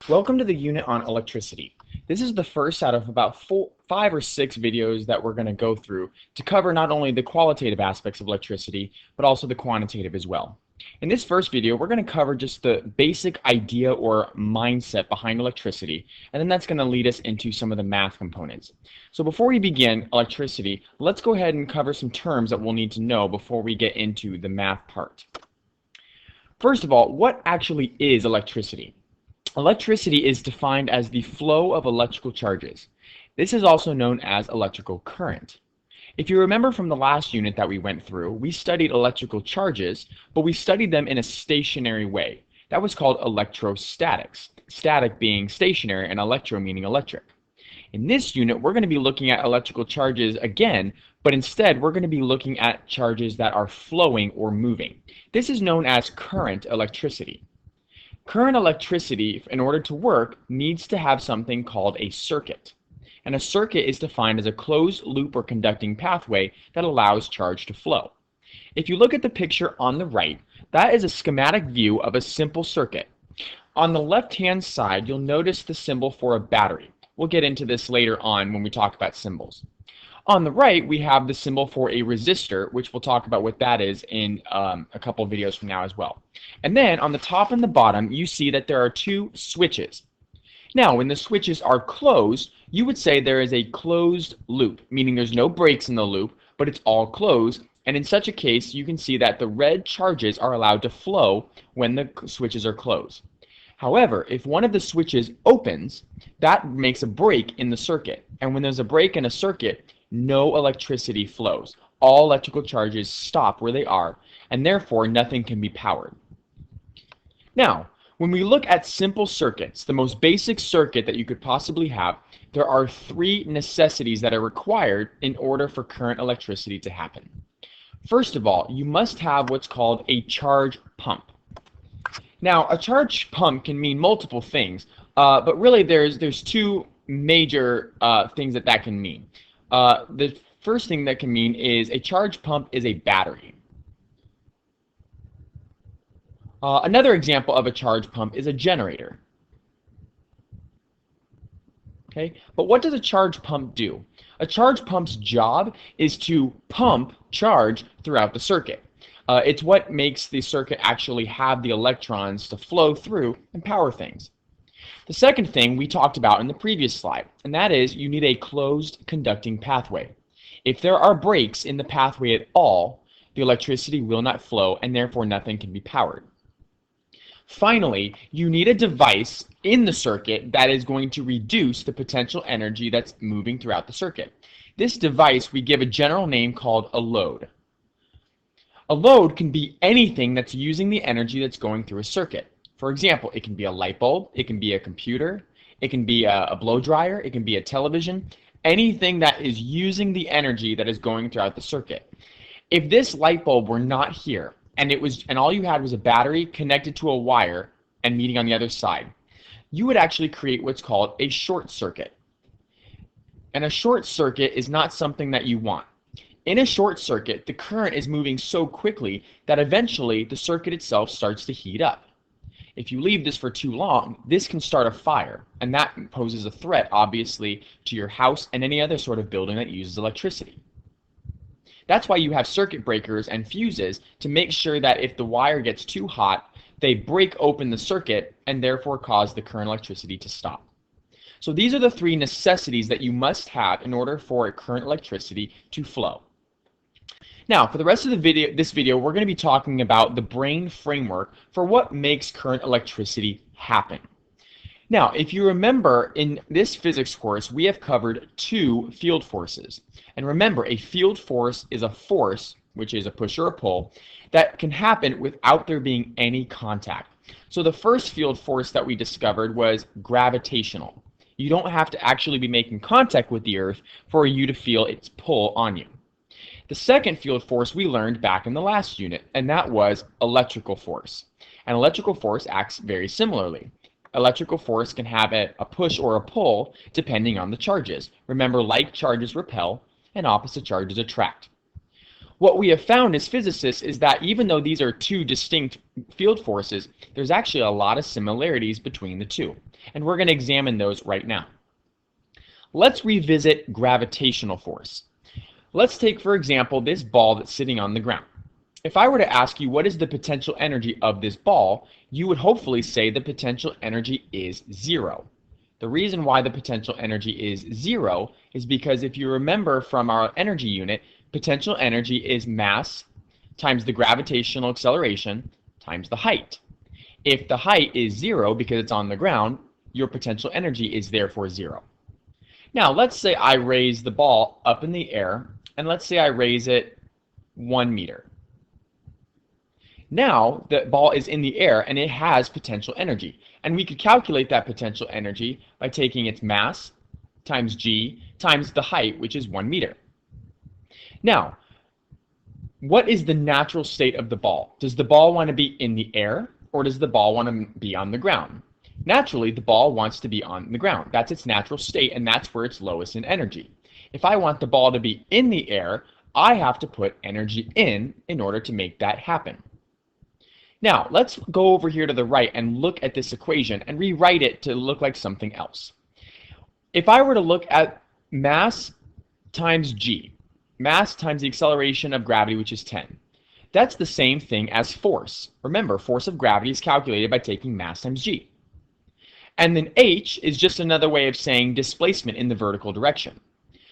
Welcome to the unit on electricity. This is the first out of about 5 or 6 videos that we're going to go through to cover not only the qualitative aspects of electricity, but also the quantitative as well. In this first video, we're going to cover just the basic idea or mindset behind electricity, and then that's going to lead us into some of the math components. So before we begin electricity, let's go ahead and cover some terms that we'll need to know before we get into the math part. First of all, what actually is electricity? Electricity is defined as the flow of electrical charges. This is also known as electrical current. If you remember from the last unit that we went through, we studied electrical charges, but we studied them in a stationary way. That was called electrostatics, static being stationary and electro meaning electric. In this unit, we're going to be looking at electrical charges again, but instead we're going to be looking at charges that are flowing or moving. This is known as current electricity. Current electricity, in order to work, needs to have something called a circuit. And a circuit is defined as a closed loop or conducting pathway that allows charge to flow. If you look at the picture on the right, that is a schematic view of a simple circuit. On the left-hand side, you'll notice the symbol for a battery. We'll get into this later on when we talk about symbols. On the right, we have the symbol for a resistor, which we'll talk about what that is in a couple of videos from now as well. And then on the top and the bottom, you see that there are two switches. Now, when the switches are closed, you would say there is a closed loop, meaning there's no breaks in the loop, but it's all closed. And in such a case, you can see that the red charges are allowed to flow when the switches are closed. However, if one of the switches opens, that makes a break in the circuit. And when there's a break in a circuit, no electricity flows. All electrical charges stop where they are, and therefore nothing can be powered. Now, when we look at simple circuits, the most basic circuit that you could possibly have, there are 3 necessities that are required in order for current electricity to happen. First of all, you must have what's called a charge pump. Now, a charge pump can mean multiple things, but really there's 2 major things that can mean. The first thing that can mean is a charge pump is a battery. Another example of a charge pump is a generator. Okay, but what does a charge pump do? A charge pump's job is to pump charge throughout the circuit. It's what makes the circuit actually have the electrons to flow through and power things. The second thing we talked about in the previous slide, and that is you need a closed conducting pathway. If there are breaks in the pathway at all, the electricity will not flow and therefore nothing can be powered. Finally, you need a device in the circuit that is going to reduce the potential energy that's moving throughout the circuit. This device we give a general name called a load. A load can be anything that's using the energy that's going through a circuit. For example, it can be a light bulb, it can be a computer, it can be a blow dryer, it can be a television, anything that is using the energy that is going throughout the circuit. If this light bulb were not here and all you had was a battery connected to a wire and meeting on the other side, you would actually create what's called a short circuit. And a short circuit is not something that you want. In a short circuit, the current is moving so quickly that eventually the circuit itself starts to heat up. If you leave this for too long, this can start a fire, and that poses a threat, obviously, to your house and any other sort of building that uses electricity. That's why you have circuit breakers and fuses to make sure that if the wire gets too hot, they break open the circuit and therefore cause the current electricity to stop. So these are the 3 necessities that you must have in order for a current electricity to flow. Now, for the rest of this video, we're going to be talking about the brain framework for what makes current electricity happen. Now, if you remember, in this physics course, we have covered 2 field forces. And remember, a field force is a force, which is a push or a pull, that can happen without there being any contact. So the first field force that we discovered was gravitational. You don't have to actually be making contact with the Earth for you to feel its pull on you. The second field force we learned back in the last unit, and that was electrical force. And electrical force acts very similarly. Electrical force can have a push or a pull depending on the charges. Remember, like charges repel and opposite charges attract. What we have found as physicists is that even though these are 2 distinct field forces, there's actually a lot of similarities between the 2. And we're going to examine those right now. Let's revisit gravitational force. Let's take, for example, this ball that's sitting on the ground. If I were to ask you what is the potential energy of this ball, you would hopefully say the potential energy is 0. The reason why the potential energy is 0 is because if you remember from our energy unit, potential energy is mass times the gravitational acceleration times the height. If the height is 0 because it's on the ground, your potential energy is therefore 0. Now, let's say I raise the ball up in the air, and let's say I raise it 1 meter. Now, the ball is in the air and it has potential energy. And we could calculate that potential energy by taking its mass times g times the height, which is 1 meter. Now, what is the natural state of the ball? Does the ball want to be in the air, or does the ball want to be on the ground? Naturally, the ball wants to be on the ground. That's its natural state, and that's where it's lowest in energy. If I want the ball to be in the air, I have to put energy in order to make that happen. Now, let's go over here to the right and look at this equation and rewrite it to look like something else. If I were to look at mass times g, mass times the acceleration of gravity, which is 10, that's the same thing as force. Remember, force of gravity is calculated by taking mass times g. And then h is just another way of saying displacement in the vertical direction.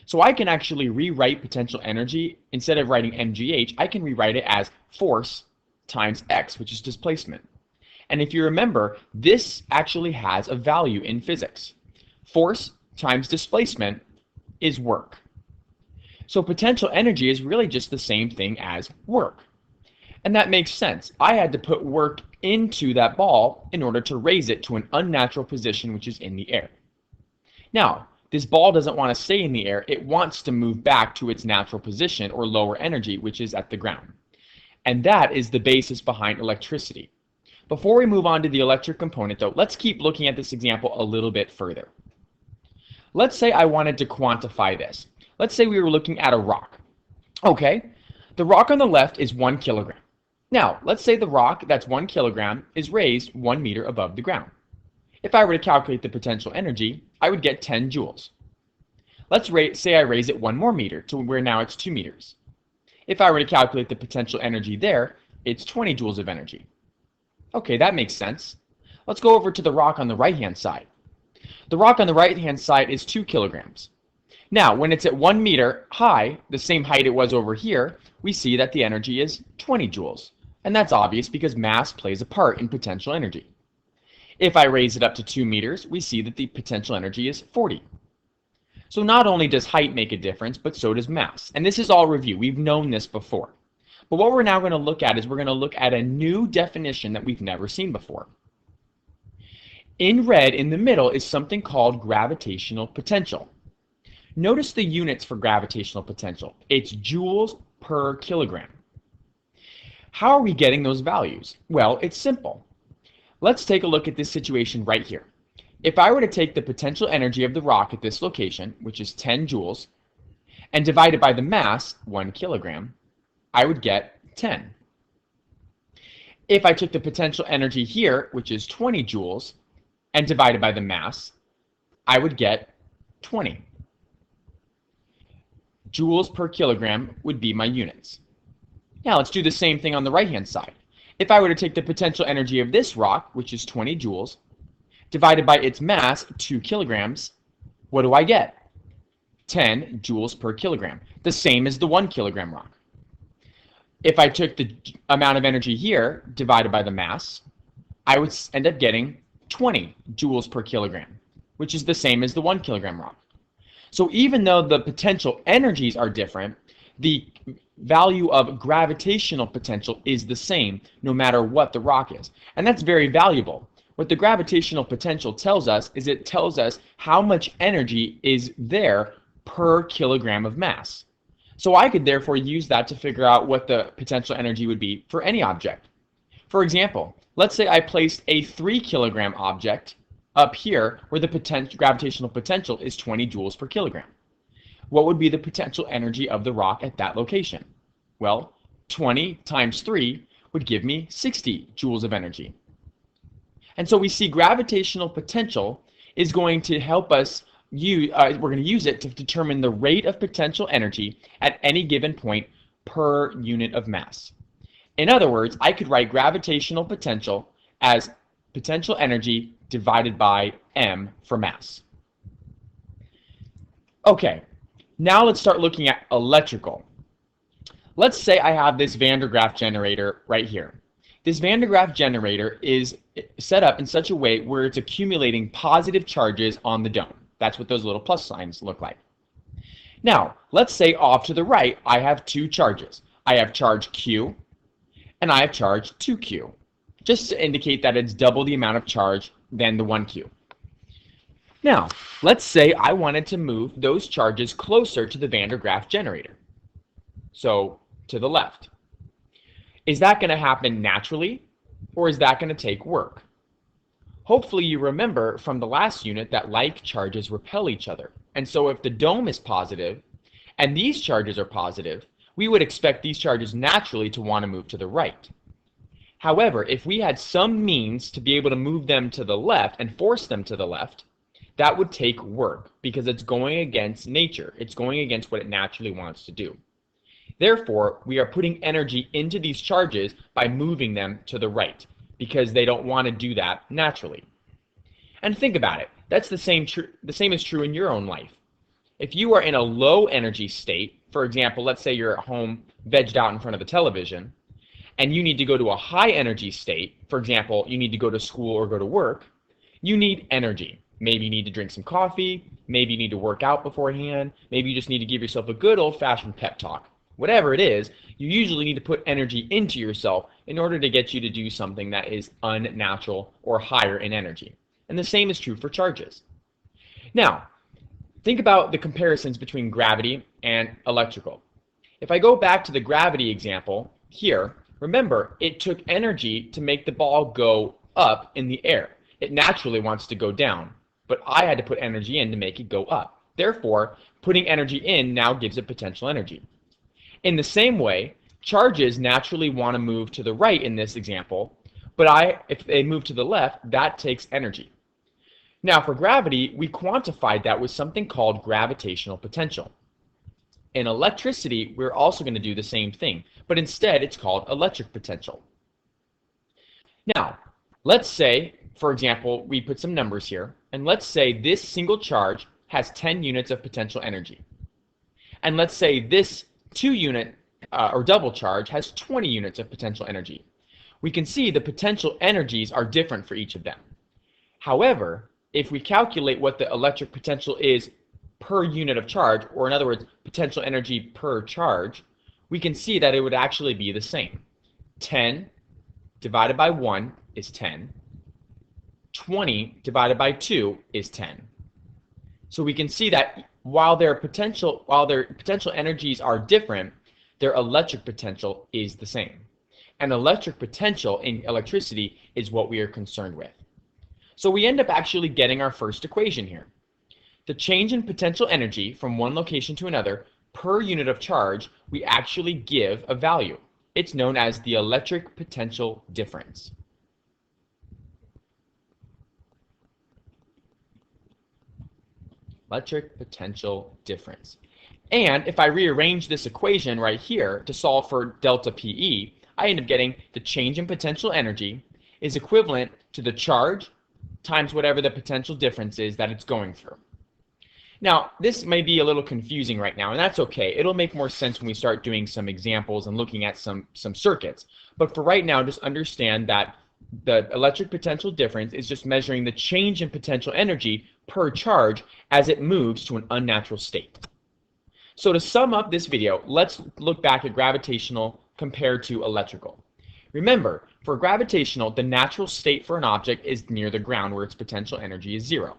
So I can actually rewrite potential energy. Instead of writing mgh, I can rewrite it as force times x, which is displacement. And if you remember, this actually has a value in physics. Force times displacement is work. So potential energy is really just the same thing as work. And that makes sense. I had to put work into that ball in order to raise it to an unnatural position, which is in the air. Now, this ball doesn't want to stay in the air. It wants to move back to its natural position or lower energy, which is at the ground. And that is the basis behind electricity. Before we move on to the electric component, though, let's keep looking at this example a little bit further. Let's say I wanted to quantify this. Let's say we were looking at a rock. Okay, the rock on the left is 1 kilogram. Now, let's say the rock that's 1 kilogram is raised 1 meter above the ground. If I were to calculate the potential energy, I would get 10 joules. Let's say I raise it 1 more meter to where now it's 2 meters. If I were to calculate the potential energy there, it's 20 joules of energy. Okay, that makes sense. Let's go over to the rock on the right-hand side. The rock on the right-hand side is 2 kilograms. Now, when it's at 1 meter high, the same height it was over here, we see that the energy is 20 joules. And that's obvious because mass plays a part in potential energy. If I raise it up to 2 meters, we see that the potential energy is 40. So not only does height make a difference, but so does mass. And this is all review. We've known this before. But what we're now going to look at is we're going to look at a new definition that we've never seen before. In red, in the middle, is something called gravitational potential. Notice the units for gravitational potential. It's joules per kilogram. How are we getting those values? Well, it's simple. Let's take a look at this situation right here. If I were to take the potential energy of the rock at this location, which is 10 joules, and divide it by the mass, 1 kilogram, I would get 10. If I took the potential energy here, which is 20 joules, and divided by the mass, I would get 20. Joules per kilogram would be my units. Now let's do the same thing on the right-hand side. If I were to take the potential energy of this rock, which is 20 joules, divided by its mass, 2 kilograms, what do I get? 10 joules per kilogram, the same as the 1 kilogram rock. If I took the amount of energy here divided by the mass, I would end up getting 20 joules per kilogram, which is the same as the 1 kilogram rock. So even though the potential energies are different, the value of gravitational potential is the same no matter what the rock is. And that's very valuable. What the gravitational potential tells us is it tells us how much energy is there per kilogram of mass. So I could therefore use that to figure out what the potential energy would be for any object. For example, let's say I placed a 3 kilogram object up here where the gravitational potential is 20 joules per kilogram. What would be the potential energy of the rock at that location? Well, 20 times 3 would give me 60 joules of energy. And so we see gravitational potential is going to help us we're going to use it to determine the rate of potential energy at any given point per unit of mass. In other words, I could write gravitational potential as potential energy divided by m for mass. Okay, now let's start looking at electrical. Let's say I have this Van der Graaf generator right here. This Van der Graaf generator is set up in such a way where it's accumulating positive charges on the dome. That's what those little plus signs look like. Now, let's say off to the right, I have two charges. I have charge Q and I have charge 2Q, just to indicate that it's double the amount of charge than the 1Q. Now, let's say I wanted to move those charges closer to the Van der Graaf generator. So, to the left. Is that going to happen naturally, or is that going to take work? Hopefully you remember from the last unit that like charges repel each other. And so if the dome is positive and these charges are positive, we would expect these charges naturally to want to move to the right. However, if we had some means to be able to move them to the left and force them to the left, that would take work because it's going against nature. It's going against what it naturally wants to do. Therefore, we are putting energy into these charges by moving them to the right because they don't want to do that naturally. And think about it. That's the same is true in your own life. If you are in a low energy state, for example, let's say you're at home vegged out in front of the television, and you need to go to a high energy state, for example, you need to go to school or go to work, you need energy. Maybe you need to drink some coffee, maybe you need to work out beforehand, maybe you just need to give yourself a good old-fashioned pep talk. Whatever it is, you usually need to put energy into yourself in order to get you to do something that is unnatural or higher in energy. And the same is true for charges. Now, think about the comparisons between gravity and electrical. If I go back to the gravity example here, remember, it took energy to make the ball go up in the air. It naturally wants to go down, but I had to put energy in to make it go up. Therefore, putting energy in now gives it potential energy. In the same way, charges naturally want to move to the right in this example, but if they move to the left, that takes energy. Now for gravity, we quantified that with something called gravitational potential. In electricity, we're also going to do the same thing, but instead it's called electric potential. Now, let's say, for example, we put some numbers here, and let's say this single charge has 10 units of potential energy. And let's say this 2-unit or double charge has 20 units of potential energy. We can see the potential energies are different for each of them. However, if we calculate what the electric potential is per unit of charge, or in other words, potential energy per charge, we can see that it would actually be the same. 10 divided by 1 is 10. 20 divided by 2 is 10. So we can see that while their potential energies are different, their electric potential is the same. And electric potential in electricity is what we are concerned with. So we end up actually getting our first equation here. The change in potential energy from one location to another per unit of charge, we actually give a value. It's known as the electric potential difference. Electric potential difference. And if I rearrange this equation right here to solve for delta PE, I end up getting the change in potential energy is equivalent to the charge times whatever the potential difference is that it's going through. Now, this may be a little confusing right now, and that's okay. It'll make more sense when we start doing some examples and looking at some circuits. But for right now, just understand that the electric potential difference is just measuring the change in potential energy per charge as it moves to an unnatural state. So to sum up this video, let's look back at gravitational compared to electrical. Remember, for gravitational, the natural state for an object is near the ground where its potential energy is 0.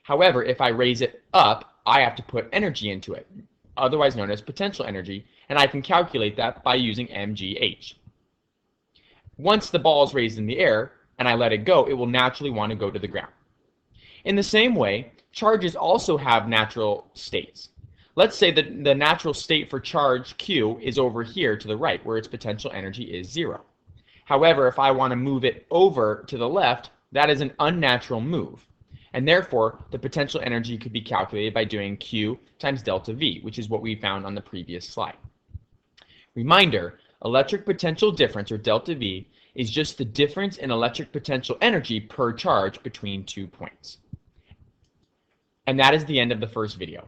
However, if I raise it up, I have to put energy into it, otherwise known as potential energy, and I can calculate that by using mgh. Once the ball is raised in the air and I let it go, it will naturally want to go to the ground. In the same way, charges also have natural states. Let's say that the natural state for charge Q is over here to the right, where its potential energy is 0. However, if I want to move it over to the left, that is an unnatural move. And therefore, the potential energy could be calculated by doing Q times delta V, which is what we found on the previous slide. Reminder, electric potential difference, or delta V, is just the difference in electric potential energy per charge between 2 points. And that is the end of the first video.